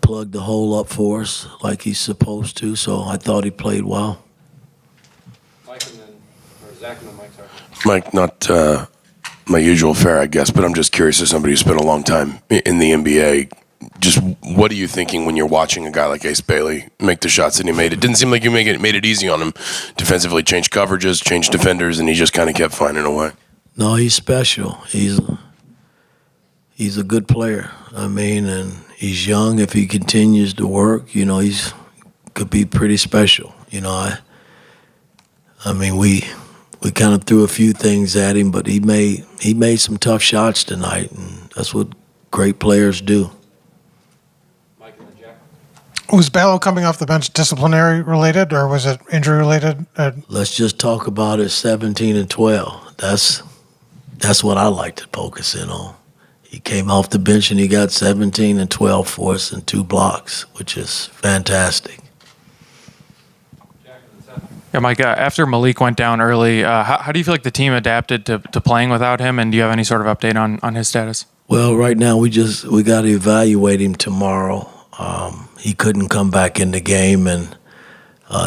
plugged the hole up for us like he's supposed to, so I thought he played well. Mike and then, or Zach and then Mike, sorry. Mike, not my usual fare, I guess, but I'm just curious as somebody who spent a long time in the NBA, just what are you thinking when you're watching a guy like Ace Bailey make the shots that he made? It didn't seem like you made it easy on him. Defensively, changed coverages, changed defenders, and he just kind of kept finding a way. No, he's special. He's a good player. I mean, and he's young. If he continues to work, he's could be pretty special. I mean, we kind of threw a few things at him, but he made some tough shots tonight, and that's what great players do. Mike and then Jack. Was Ballo coming off the bench disciplinary related, or was it injury related? Let's just talk about it. 17 and 12. That's what I like to focus in on. He came off the bench and he got 17 and 12 for us and 2 blocks, which is fantastic. Yeah, Mike, after Malik went down early, how do you feel like the team adapted to playing without him, and do you have any sort of update on his status? Well, right now we got to evaluate him tomorrow. He couldn't come back in the game, and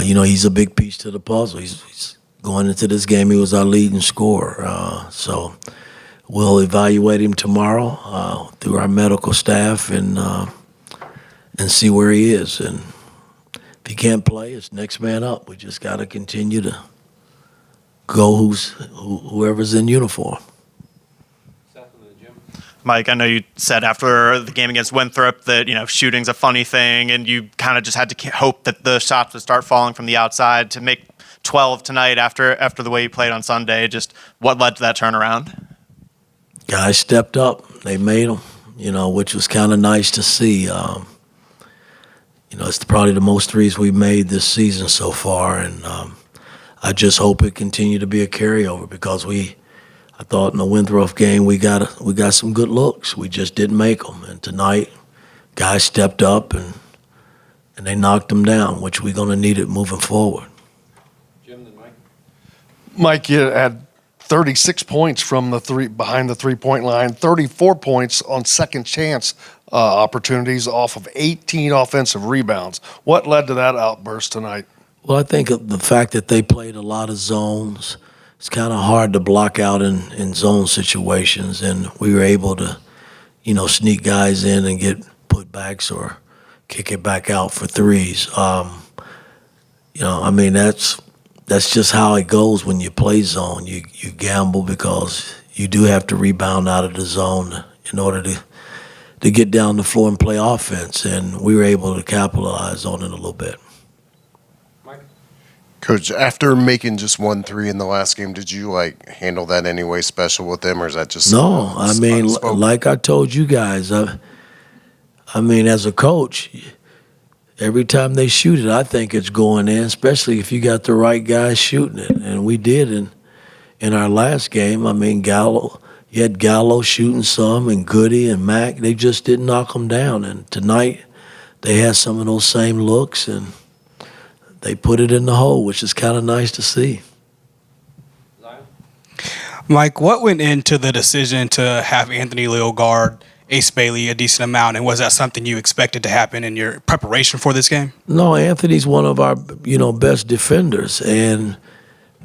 he's a big piece to the puzzle. He's going into this game. He was our leading scorer, so we'll evaluate him tomorrow through our medical staff and see where he is. And if he can't play, it's next man up. We just got to continue to go whoever's in uniform. Mike, I know you said after the game against Winthrop that, shooting's a funny thing, and you kind of just had to hope that the shots would start falling from the outside. To make 12 tonight after the way you played on Sunday, just what led to that turnaround? Guys stepped up. They made them, which was kind of nice to see. It's probably the most threes we've made this season so far, and I just hope it continue to be a carryover because I thought in the Winthrop game we got some good looks. We just didn't make them, and tonight guys stepped up and they knocked them down, which we're going to need it moving forward. Jim, then Mike. Mike, you had 36 points from behind the three-point line, 34 points on second chance opportunities off of 18 offensive rebounds. What led to that outburst tonight? Well, I think the fact that they played a lot of zones, it's kind of hard to block out in zone situations, and we were able to, sneak guys in and get putbacks or kick it back out for threes. That's just how it goes when you play zone. You gamble because you do have to rebound out of the zone in order to get down the floor and play offense, and we were able to capitalize on it a little bit. Mike? Coach, after making just 1 3 in the last game, did you handle that any way special with them, or is that just No, unspoken? like I told you guys, as a coach, every time they shoot it, I think it's going in, especially if you got the right guys shooting it, and we did in our last game. You had Gallo shooting some, and Goody and Mack. They just didn't knock them down. And tonight, they had some of those same looks, and they put it in the hole, which is kind of nice to see. Zion? Mike, what went into the decision to have Anthony Leal guard Ace Bailey a decent amount, and was that something you expected to happen in your preparation for this game? No, Anthony's one of our, best defenders. And,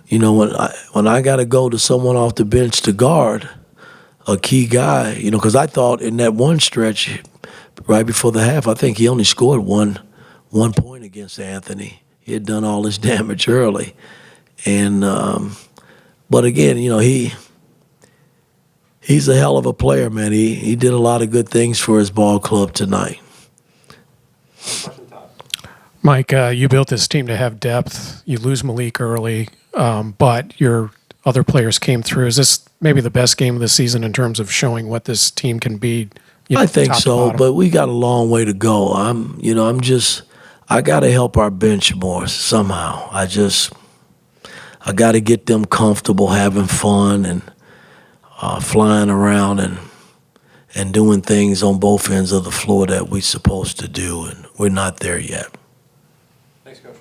when I got to go to someone off the bench to guard a key guy, because I thought in that one stretch right before the half, I think he only scored one point against Anthony. He had done all his damage early. And, but again, he's a hell of a player, man. He did a lot of good things for his ball club tonight. Mike, you built this team to have depth. You lose Malik early, but your other players came through. Is this maybe the best game of the season in terms of showing what this team can be? I think so, but we got a long way to go. I got to help our bench more somehow. I got to get them comfortable having fun and flying around and doing things on both ends of the floor that we're supposed to do, and we're not there yet. Thanks, Coach.